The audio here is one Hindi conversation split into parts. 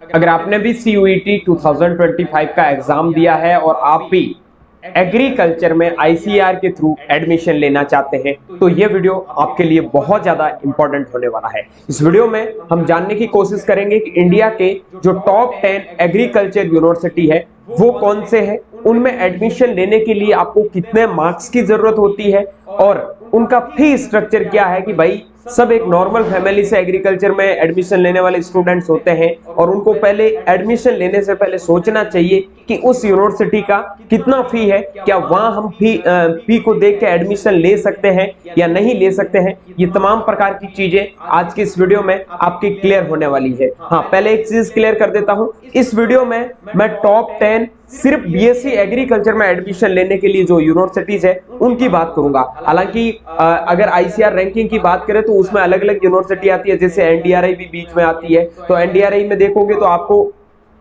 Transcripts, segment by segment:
अगर आपने भी CUET 2025 का एग्जाम दिया है और आप भी एग्रीकल्चर में ICAR के थ्रू एडमिशन लेना चाहते हैं तो ये वीडियो आपके लिए बहुत ज्यादा इंपॉर्टेंट होने वाला है। इस वीडियो में हम जानने की कोशिश करेंगे कि इंडिया के जो टॉप 10 एग्रीकल्चर यूनिवर्सिटी है वो कौन से हैं, उनमें एडमिशन लेने के लिए आपको कितने मार्क्स की जरूरत होती है और उनका फी स्ट्रक्चर क्या है कि भाई सब एक नॉर्मल फैमिली से एग्रीकल्चर में एडमिशन लेने वाले स्टूडेंट्स होते हैं और उनको पहले एडमिशन लेने से पहले सोचना चाहिए कि उस यूनिवर्सिटी का कितना फी है, क्या वहां हम फी को देख के एडमिशन ले सकते हैं या नहीं ले सकते हैं। ये तमाम प्रकार की चीजें आज की इस वीडियो में आपकी क्लियर होने वाली है। हाँ, पहले एक चीज क्लियर कर देता हूं, इस वीडियो में मैं टॉप 10 सिर्फ BSc एग्रीकल्चर में एडमिशन लेने के लिए जो यूनिवर्सिटीज है उनकी बात करूंगा। हालांकि अगर ICAR रैंकिंग की बात करें तो उसमें अलग अलग यूनिवर्सिटी आती है, जैसे NDRI भी बीच में आती है। तो NDRI में देखोगे तो आपको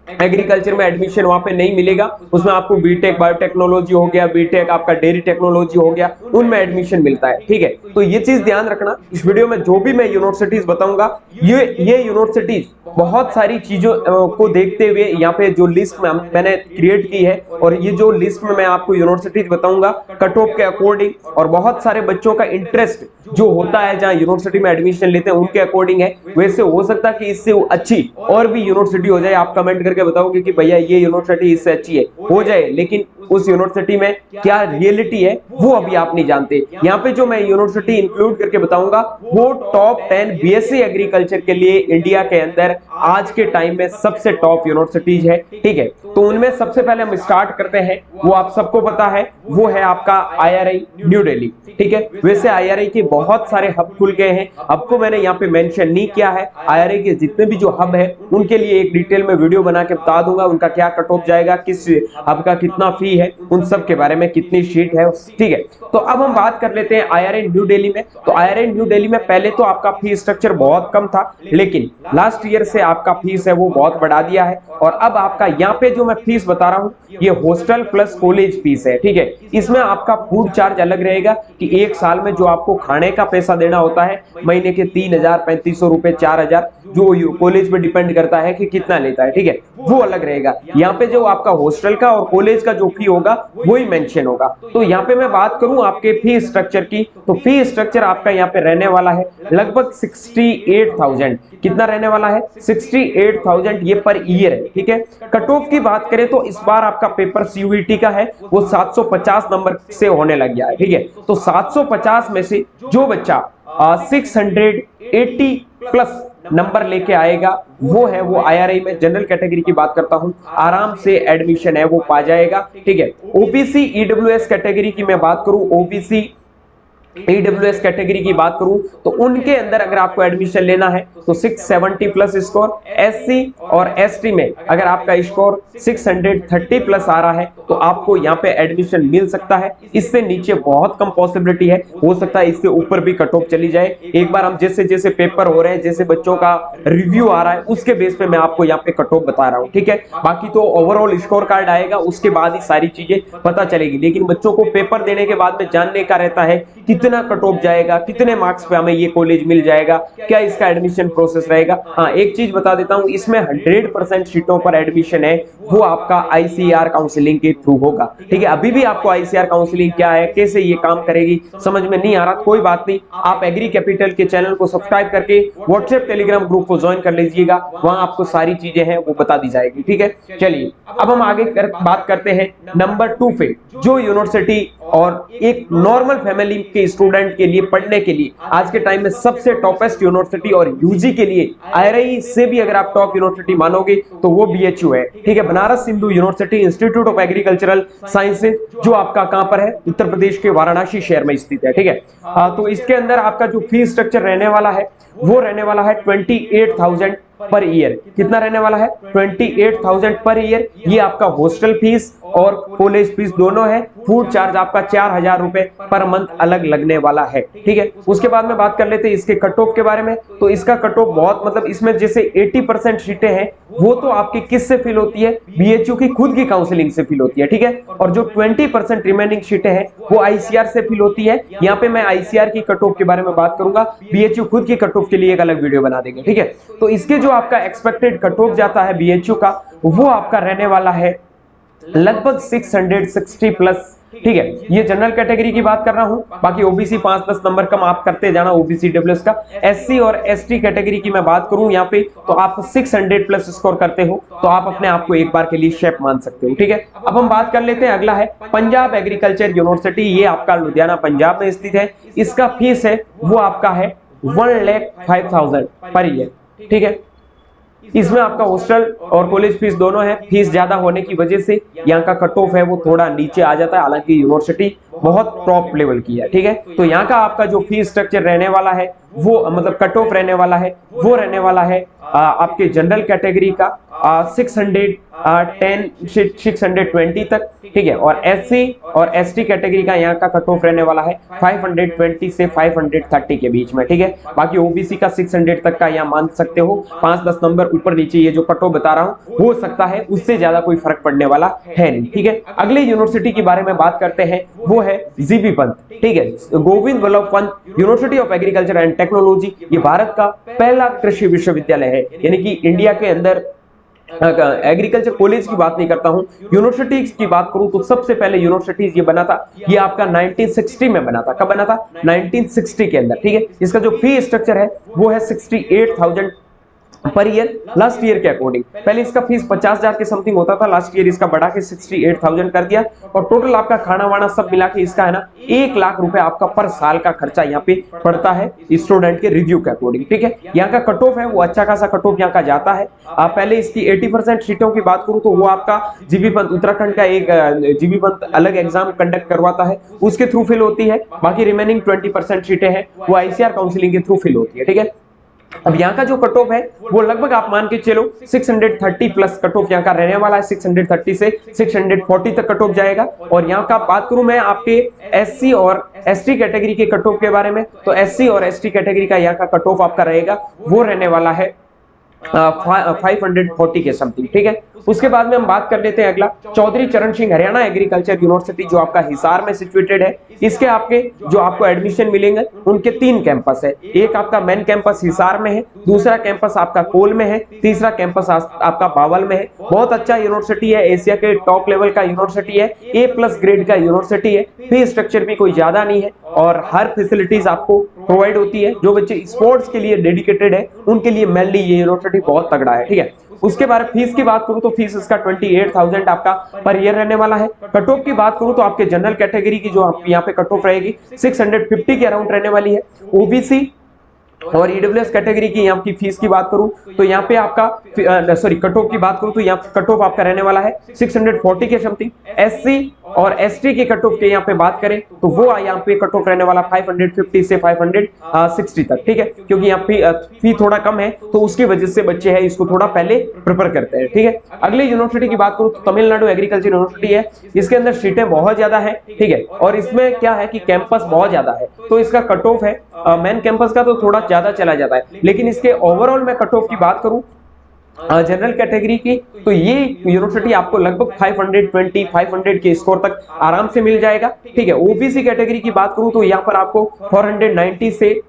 एग्रीकल्चर में एडमिशन वहां पे नहीं मिलेगा, उसमें आपको बीटेक बायोटेक्नोलॉजी हो गया, बीटेक आपका डेयरी टेक्नोलॉजी हो गया, उनमें एडमिशन मिलता है। ठीक है, तो ये चीज ध्यान रखना। इस वीडियो में जो भी मैं यूनिवर्सिटीज बताऊंगा ये यूनिवर्सिटीज बहुत सारी चीजों को देखते हुए यहाँ पे जो लिस्ट में मैंने क्रिएट की है और ये जो लिस्ट में मैं आपको यूनिवर्सिटीज बताऊंगा कट ऑफ के अकॉर्डिंग और बहुत सारे बच्चों का इंटरेस्ट जो होता है जहां यूनिवर्सिटी में एडमिशन लेते हैं उनके अकॉर्डिंग है। वैसे हो सकता है कि इससे अच्छी और भी यूनिवर्सिटी हो जाए, आप कमेंट करके बताओगे कि भैया ये यूनिवर्सिटी इससे अच्छी है, हो जाए, लेकिन उस यूनिवर्सिटी में क्या रियलिटी है वो अभी आप नहीं जानते। यहाँ पे जो मैं यूनिवर्सिटी इंक्लूड करके बताऊंगा वो टॉप 10 BSc एग्रीकल्चर के लिए इंडिया के अंदर आज के टाइम में सबसे टॉप यूनिवर्सिटीज है। ठीक है, तो उनमें सबसे पहले हम स्टार्ट करते हैं, वो आप सबको पता है, वो है आपका IRI न्यू दिल्ली। ठीक है, वैसे IRI के बहुत सारे हब खुल गए हैं, हब को मैंने यहाँ पे मेंशन नहीं किया है। IRI के जितने भी जो हब है उनके लिए एक डिटेल में वीडियो बना के बता दूंगा, उनका क्या कट ऑफ जाएगा, किस हब का कितना फी है, उन सब के बारे में, कितनी सीट है। ठीक है, तो अब हम बात कर लेते हैं IRI न्यू दिल्ली में। तो IRI न्यू दिल्ली में पहले तो आपका फी स्ट्रक्चर बहुत कम था, लेकिन लास्ट ईयर से आपका फीस है वो बहुत बढ़ा दिया है और अब आपका यहाँ पे जो मैं फीस बता रहा हूँ ये हॉस्टल प्लस कॉलेज फीस है। ठीक है, इसमें आपका फूड चार्ज अलग रहेगा कि एक साल में जो आपको खाने का पैसा देना होता है महीने के 3000 3500 रुपए 4000, जो कॉलेज पे डिपेंड करता है कि कितना लेता है। ठीक है, वो अलग रहेगा। यहाँ पे जो आपका हॉस्टल का और कॉलेज का जो फी होगा वही मेंशन होगा। तो यहाँ पे मैं बात करूं आपके फी स्ट्रक्चर की, तो फी स्ट्रक्चर आपका यहाँ पे रहने वाला है लगभग 68,000। कितना रहने वाला है? 68,000 ये पर ईयर है। ठीक है, कट ऑफ की बात करें तो इस बार आपका पेपर CUET का है वो 750 नंबर से होने लग गया है। ठीक है, तो 750 में से जो बच्चा 680 प्लस नंबर लेके आएगा वो IRI में जनरल कैटेगरी की बात करता हूं आराम से एडमिशन है वो पा जाएगा। ठीक है, OBC EWS कैटेगरी की मैं बात करूं, OBC EWS कैटेगरी की बात करूं तो उनके अंदर अगर आपको एडमिशन लेना है तो 670 प्लस स्कोर, SC और ST में अगर आपका स्कोर 630 प्लस आ रहा है तो आपको यहाँ पे एडमिशन मिल सकता है। इससे नीचे बहुत कम पॉसिबिलिटी है, हो सकता है इससे ऊपर भी कट ऑफ चली जाए। एक बार हम जैसे जैसे पेपर हो रहे हैं, जैसे बच्चों का रिव्यू आ रहा है उसके बेस पे मैं आपको यहाँ पे कट ऑफ बता रहा हूँ। ठीक है, बाकी तो ओवरऑल स्कोर कार्ड आएगा उसके बाद ही सारी चीजें पता चलेगी, लेकिन बच्चों को पेपर देने के बाद में जानने का रहता है कितना कट ऑफ जाएगा, कितने मार्क्स पे हमें ये कॉलेज मिल जाएगा, क्या इसका एडमिशन प्रोसेस रहेगा। हाँ, एक चीज बता देता हूं, इसमें 100% सीटों पर एडमिशन है वो आपका ICAR काउंसलिंग के थ्रू होगा। ठीक है, अभी भी आपको ICAR काउंसलिंग क्या है, कैसे ये काम करेगी समझ में नहीं आ रहा, कोई बात नहीं, आप एग्री कैपिटल के चैनल को सब्सक्राइब करके व्हाट्सएप टेलीग्राम ग्रुप को ज्वाइन कर लीजिएगा, वहां आपको सारी चीजें हैं वो बता दी जाएगी। ठीक है, चलिए अब हम आगे बात करते हैं नंबर 2 पे, जो यूनिवर्सिटी और एक नॉर्मल फैमिली के स्टूडेंट के लिए पढ़ने के लिए आज के टाइम में सबसे टॉपेस्ट यूनिवर्सिटी और UG के लिए IRI से भी अगर आप टॉप यूनिवर्सिटी मानोगे तो वो BHU है। ठीक है, Banaras Hindu university institute of agricultural sciences, जो आपका कहां पर है, उत्तर प्रदेश के वाराणसी शहर में स्थित है। ठीक है, तो इसके अंदर आपका जो फीस स्ट्रक्चर रहने वाला है वो रहने वाला है 28,000 पर ईयर। कितना रहने वाला है? 28,000 पर ईयर। ये आपका हॉस्टल फीस और कॉलेज फीस दोनों है। फूड चार्ज आपका 4000 रुपए पर मंथ अलग लगने वाला है, ठीक है। उसके बाद में बात कर लेते हैं इसके कट ऑफ के बारे में। तो इसका कट ऑफ बहुत मतलब इसमें जैसे 80% सीटें हैं वो तो आपकी किस से फिल होती है, बीएचयू की खुद की काउंसलिंग से फिल होती है, ठीक है। और जो 20% रिमेनिंग सीटें हैं वो आईसीआर से फिल होती है। यहाँ पे मैं आईसीआर की कट ऑफ के बारे में बात करूंगा, बीएचयू खुद की कट ऑफ के लिए एक अलग वीडियो बना देंगे, ठीक है। तो इसके जो आपका एक्सपेक्टेड कट ऑफ जाता है बीएचयू का, वो आपका रहने वाला है लगभग 660 प्लस, ठीक है। ये जनरल कैटेगरी की बात कर रहा हूं, बाकी ओबीसी 5-10 नंबर कम आप करते जाना ओबीसी डब्ल्यूएस का। एससी और एसटी कैटेगरी की मैं बात करूं यहाँ पे, तो आप 600 प्लस स्कोर करते हो तो आप अपने आप को एक बार के लिए शेफ मान सकते हो, ठीक है। अब हम बात कर लेते हैं, अगला है पंजाब एग्रीकल्चर यूनिवर्सिटी। ये आपका लुधियाना पंजाब में स्थित है। इसका फीस है वो आपका है 1,05,000 पर ईयर, ठीक है। इसमें आपका हॉस्टल और कॉलेज फीस दोनों है। फीस ज्यादा होने की वजह से यहाँ का कट ऑफ है वो थोड़ा नीचे आ जाता है, हालांकि यूनिवर्सिटी बहुत टॉप लेवल की है, ठीक है। तो यहाँ का आपका जो फीस स्ट्रक्चर रहने वाला है वो मतलब कट ऑफ रहने वाला है वो रहने वाला है आपके जनरल कैटेगरी का 620 तक, ठीक है। और एससी और एसटी कैटेगरी का यहाँ का कट ऑफ रहने वाला है 520 से 530 के बीच में, ठीक है। बाकी ओबीसी का 600 तक का यहाँ मान सकते हो। 5-10 नंबर ऊपर नीचे ये जो कट ऑफ बता रहा हूँ हो सकता है, उससे ज्यादा कोई फर्क पड़ने वाला है नहीं, ठीक है। अगले यूनिवर्सिटी के बारे में बात करते हैं, वो है जीबी पंत, ठीक है। Govind Vallabh Pant university of agriculture and technology. ये भारत का पहला कृषि विश्वविद्यालय है, यानी कि इंडिया के अंदर एग्रीकल्चर कॉलेज की बात नहीं करता हूं, यूनिवर्सिटीज की बात करूं तो सबसे पहले यूनिवर्सिटीज ये बना था, ये आपका 1960 में बना था। कब बना था? 1960 के अंदर, ठीक है। इसका जो फी स्ट्रक्चर है वो है 68,000 पर ईयर लास्ट ईयर के अकॉर्डिंग। पहले इसका फीस 50,000 के समथिंग होता था, लास्ट ईयर इसका बढ़ा के 68,000 कर दिया। और टोटल आपका खाना वाना सब मिला के इसका है ना 1 लाख रुपए आपका पर साल का खर्चा यहाँ पे पड़ता है स्टूडेंट के रिव्यू के अकॉर्डिंग, ठीक है। यहाँ का कट ऑफ है वो अच्छा खासा कट ऑफ यहाँ का जाता है। पहले इसकी 80% सीटों की बात करूं तो वो आपका जीबी पंत उत्तराखंड का एक जीबी पंत अलग एग्जाम कंडक्ट करवाता है, उसके थ्रू फिल होती है। बाकी रिमेनिंग 20% सीटें हैं वो आईसीआर काउंसलिंग के थ्रू फिल होती है, ठीक है। अब यहाँ का जो कट ऑफ है वो लगभग आप मान के चलो 630 प्लस कट ऑफ यहाँ का रहने वाला है। 630 से 640 तक कट ऑफ जाएगा। और यहाँ का बात करूं मैं आपके एससी और एसटी कैटेगरी के कट ऑफ के बारे में, तो एससी और एसटी कैटेगरी का यहाँ का कट ऑफ आपका रहेगा वो रहने वाला है 540 के समथिंग, ठीक है। उसके बाद में हम बात कर लेते हैं अगला, चौधरी चरण सिंह हरियाणा एग्रीकल्चर यूनिवर्सिटी जो आपका हिसार में सिचुएटेड है। इसके आपके जो आपको एडमिशन मिलेंगे उनके 3 कैंपस है। एक आपका मेन कैंपस हिसार में है, दूसरा कैंपस आपका कोल में है, तीसरा कैंपस आपका बावल में है। बहुत अच्छा यूनिवर्सिटी है, एशिया के टॉप लेवल का यूनिवर्सिटी है, A+ ग्रेड का यूनिवर्सिटी है। फी स्ट्रक्चर भी कोई ज्यादा नहीं है और हर फैसिलिटीज आपको प्रोवाइड होती है। जो बच्चे स्पोर्ट्स के लिए डेडिकेटेड है उनके लिए मेनली ये यूनिवर्सिटी बहुत तगड़ा है, ठीक है। उसके बाद फीस की बात करूं तो फीस इसका 28,000 आपका पर ईयर रहने वाला है। कट ऑफ की बात करूं तो आपके जनरल कैटेगरी की जो यहाँ पे कट ऑफ रहेगी 650 के अराउंड रहने वाली है। ओबीसी और ईडब्ल्यूएस कैटेगरी की यहाँ की फीस की बात करूं तो यहाँ पे आपका कट ऑफ की बात करूं तो यहाँ कट ऑफ आपका रहने वाला है 640 के समथिंग। एससी और एसटी के कट ऑफ के यहाँ पे बात करें तो वो यहाँ पे कट ऑफ रहने वाला 550 से 560 तक, ठीक है। क्योंकि यहाँ फी थोड़ा कम है तो उसकी वजह से बच्चे हैं इसको थोड़ा पहले प्रिपेयर करते हैं, ठीक है। अगली यूनिवर्सिटी की बात करूं तो तमिलनाडु एग्रीकल्चर यूनिवर्सिटी है। इसके अंदर सीटें बहुत ज्यादा है, ठीक है। और इसमें क्या है कि कैंपस बहुत ज्यादा है तो इसका कट ऑफ है मेन कैंपस का तो थोड़ा ज्यादा चला जाता है। लेकिन इसके ओवरऑल में कट ऑफ की बात करूं जनरल कैटेगरी की तो ये यूनिवर्सिटी आपको लगभग 500 के स्कोर तक आराम से मिल जाएगा, ठीक है। ओबीसी कैटेगरी की बात करूं तो यहाँ पर आपको 490 से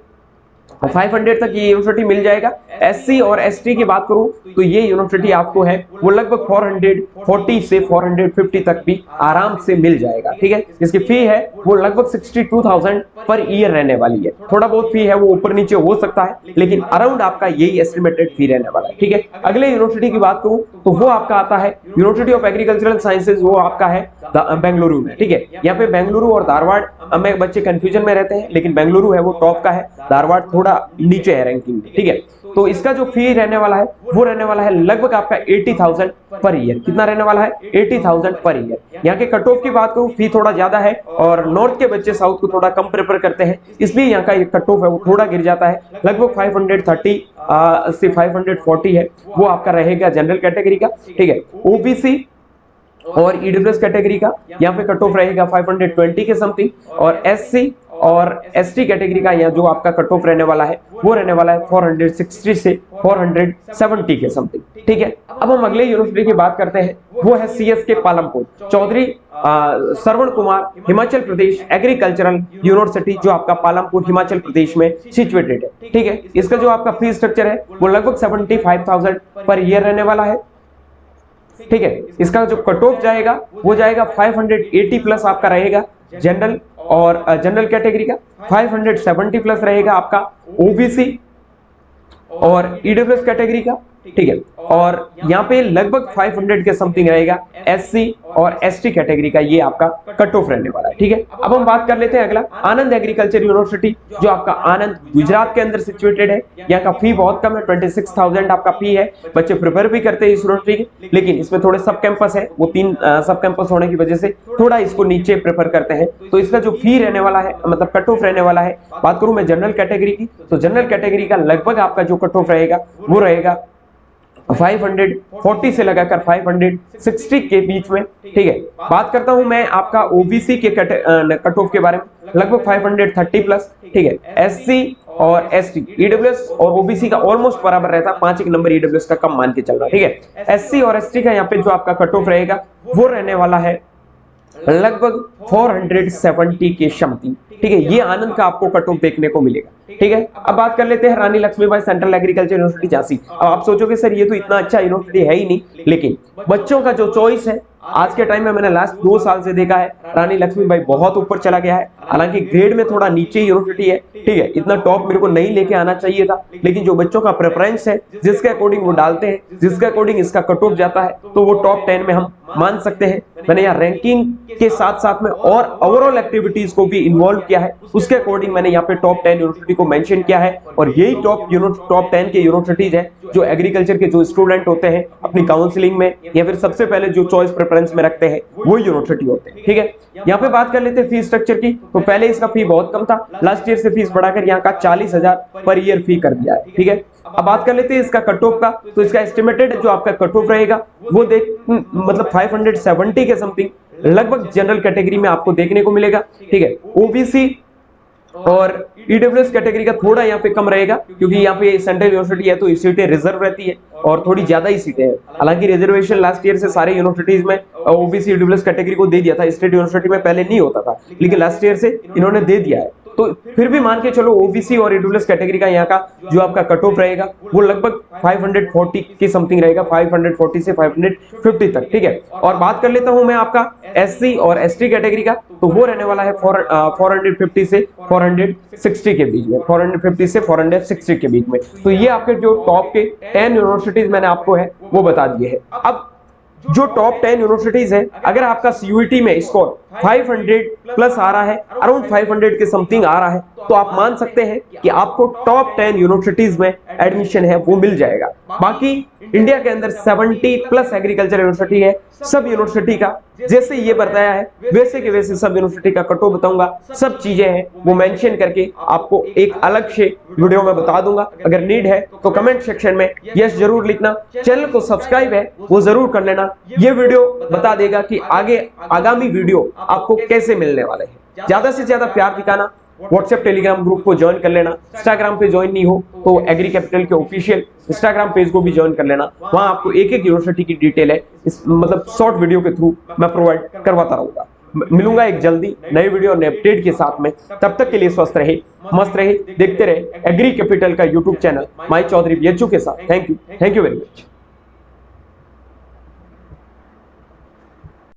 500 तक ये यूनिवर्सिटी मिल जाएगा। एससी और एसटी की बात करूं तो ये यूनिवर्सिटी आपको है वो लगभग 440 से 450 तक भी आराम से मिल जाएगा, ठीक है। इसकी फी है वो लगभग 62,000 पर ईयर रहने वाली है। थोड़ा बहुत फी है वो ऊपर नीचे हो सकता है लेकिन अराउंड आपका यही एस्टिमेटेड फी रहने वाला है, ठीक है। अगले यूनिवर्सिटी की बात करूं तो वो आपका आता है यूनिवर्सिटी ऑफ एग्रीकल्चरल साइंसेज, वो आपका है बेंगलुरु में, ठीक है। यहाँ पे बेंगलुरु और धारवाड़ में बच्चे कंफ्यूजन में रहते हैं लेकिन बेंगलुरु है वो टॉप का है, धारवाड़ थोड़ा नीचे है रैंकिंग, ठीक है। तो इसका जो फी रहने वाला है वो रहने वाला है लगभग आपका 80,000 पर ईयर। कितना रहने वाला है? 80,000 पर ईयर। यहाँ के कट ऑफ की बात करूं फी थोड़ा ज्यादा है और नॉर्थ के बच्चे साउथ को थोड़ा कम प्रेफर करते हैं, इसलिए यहाँ का कट ऑफ है वो थोड़ा गिर जाता है। लगभग 530 से 540 है वो आपका रहेगा जनरल कैटेगरी का, ठीक है। ओबीसी और ईडब्ल्यूएस कैटेगरी का यहाँ पे कट ऑफ रहेगा 520 के समथिंग, और एससी और एसटी कैटेगरी का यहाँ जो आपका कट ऑफ रहने वाला है वो रहने वाला है 460 से 470 के समथिंग। ठीक है, अब हम अगले यूनिवर्सिटी की बात करते हैं, वो है सीएस के पालमपुर, चौधरी श्रवण कुमार हिमाचल प्रदेश एग्रीकल्चरल यूनिवर्सिटी, जो आपका पालमपुर हिमाचल प्रदेश में सिचुएटेड है। ठीक है, इसका जो आपका फीस स्ट्रक्चर है वो लगभग 75,000 पर ईयर रहने वाला है। ठीक है, इसका जो कट ऑफ जाएगा वो जाएगा 580 प्लस आपका रहेगा जनरल और जनरल कैटेगरी का, 570 प्लस रहेगा आपका ओबीसी और ईडब्ल्यूएस कैटेगरी का। ठीक है, और यहाँ पे लगभग 500 के समथिंग रहेगा एससी और एसटी कैटेगरी का, ये आपका कट ऑफ रहने वाला है। ठीक है, अब हम बात कर लेते हैं अगला आनंद एग्रीकल्चर यूनिवर्सिटी, जो आपका आनंद गुजरात के अंदर सिचुएटेड है। यहाँ का फी बहुत कम है, 26,000 आपका फी है। बच्चे प्रिपेयर भी करते हैं इस यूनिवर्सिटी की, लेकिन इसमें थोड़े सब कैंपस है, वो 3 सब कैंपस होने की वजह से थोड़ा इसको नीचे प्रेफर करते हैं। तो इसका जो फी रहने वाला है, मतलब कट ऑफ रहने वाला है, बात करूं मैं जनरल कैटेगरी की, तो जनरल कैटेगरी का लगभग आपका जो कट ऑफ रहेगा वो रहेगा 540 से लगाकर 560 के बीच में। ठीक है, बात करता हूं मैं आपका ओबीसी के कट ऑफ के बारे में, लगभग 530 प्लस। ठीक है, एससी और एसटी, ईडब्ल्यूएस और ओबीसी का ऑलमोस्ट बराबर रहता है, 5 एक नंबर ईडब्ल्यूएस का कम मान के चल रहा है। ठीक है, एससी और एसटी का यहाँ पे जो आपका कट ऑफ रहेगा वो रहने वाला है लगभग 470 के समथिंग। ठीक है, ये आनंद का आपको कट ऑफ देखने को मिलेगा। ठीक है, अब बात कर लेते हैं Rani Lakshmibai central agriculture university Jhansi. अब आप सोचोगे सर ये तो इतना अच्छा यूनिवर्सिटी है ही नहीं, लेकिन बच्चों का जो चॉइस है आज के टाइम में मैंने लास्ट 2 साल से देखा है रानी लक्ष्मीबाई बहुत ऊपर चला गया है। हालांकि ग्रेड में थोड़ा नीचे यूनिवर्सिटी है। ठीक है, इतना टॉप मेरे को नहीं लेके आना चाहिए था, लेकिन जो बच्चों का प्रेफरेंस है, जिसके अकॉर्डिंग वो डालते हैं, जिसके अकॉर्डिंग इसका कट ऑफ जाता है, तो वो टॉप 10 में हम मान सकते हैं। मैंने यहाँ रैंकिंग के साथ साथ में और ओवरऑल एक्टिविटीज को भी इन्वॉल्व किया है, उसके अकॉर्डिंग मैंने यहाँ पे टॉप 10 यूनिवर्सिटी को मेंशन किया है। और यही टॉप 10 के यूनिवर्सिटीज है जो एग्रीकल्चर के जो स्टूडेंट होते हैं अपनी काउंसलिंग में या फिर सबसे पहले जो चॉइस प्रेफरेंस में रखते हैं वो यूनिवर्सिटी होते हैं। ठीक है, यहाँ पे बात कर लेते हैं फीस स्ट्रक्चर की, तो पहले इसका फी बहुत कम था, लास्ट ईयर से फीस बढ़ाकर यहाँ का 40,000 पर ईयर फी कर दिया है। ठीक है, अब बात कर लेते हैं इसका कट ऑफ का, तो इसका एस्टिमेटेड जो आपका कट ऑफ रहेगा वो मतलब 570 के समथिंग लगभग जनरल कैटेगरी में आपको देखने को मिलेगा। ठीक है, ओबीसी और ईडब्ल्यूएस कैटेगरी का थोड़ा यहाँ पे कम रहेगा, क्योंकि यहाँ पे सेंट्रल यूनिवर्सिटी है तो सीटें रिजर्व रहती है और थोड़ी ज्यादा ही सीटें हैं। हालांकि रिजर्वेशन लास्ट ईयर से सारे यूनिवर्सिटीज में ओबीसी ईडब्ल्यूएस कैटेगरी को दे दिया था, स्टेट यूनिवर्सिटी में पहले नहीं होता था, लेकिन लास्ट ईयर से इन्होंने दे दिया है। तो फिर भी मान के चलो ओबीसी और ईडब्ल्यूएस कैटेगरी का यहाँ का जो आपका कट ऑफ रहेगा वो लगभग 540 की समथिंग रहेगा, 540 से 550 तक। ठीक है, और बात कर लेता हूं मैं आपका एससी और एसटी कैटेगरी का, तो वो रहने वाला है 450 से 460 के बीच में, 450 से 460 के बीच में। तो ये आपके जो टॉप के 10 यूनिवर्सिटीज मैंने आपको है वो बता दिए हैं। अब जो टॉप 10 यूनिवर्सिटीज है, अगर आपका सीयूईटी में स्कोर 500 प्लस आ रहा है, अराउंड 500 के समथिंग आ रहा है, तो आप मान सकते हैं कि आपको टॉप 10 यूनिवर्सिटीज में एडमिशन है वो मिल जाएगा। बाकी इंडिया के अंदर 70 प्लस एग्रीकल्चर यूनिवर्सिटी है, सब यूनिवर्सिटी का जैसे ये बताया है वैसे के वैसे सब यूनिवर्सिटी का कट ऑफ बताऊंगा, सब चीजें हैं वो मेंशन करके आपको एक अलग से वीडियो में बता दूंगा। अगर नीड है तो कमेंट सेक्शन में यस जरूर लिखना, चैनल को सब्सक्राइब है वो जरूर कर लेना। ये वीडियो बता देगा कि आगे आगामी वीडियो आपको कैसे मिलने वाले हैं। ज्यादा से ज्यादा प्यार दिखाना, व्हाट्सएप टेलीग्राम ग्रुप को ज्वाइन कर लेना, इंस्टाग्राम पे ज्वाइन नहीं हो तो एग्री कैपिटल के ऑफिशियल इंस्टाग्राम पेज को भी ज्वाइन कर लेना। वहां आपको एक एक यूनिवर्सिटी की डिटेल है इस मतलब शॉर्ट वीडियो के थ्रू मैं प्रोवाइड करवाता रहूंगा। मिलूंगा एक जल्दी नए वीडियो नए अपडेट के साथ में, तब तक के लिए स्वस्थ रहे, मस्त रहे, देखते रहे एग्री कैपिटल का यूट्यूब चैनल माई चौधरी BHU के साथ। Thank you very much.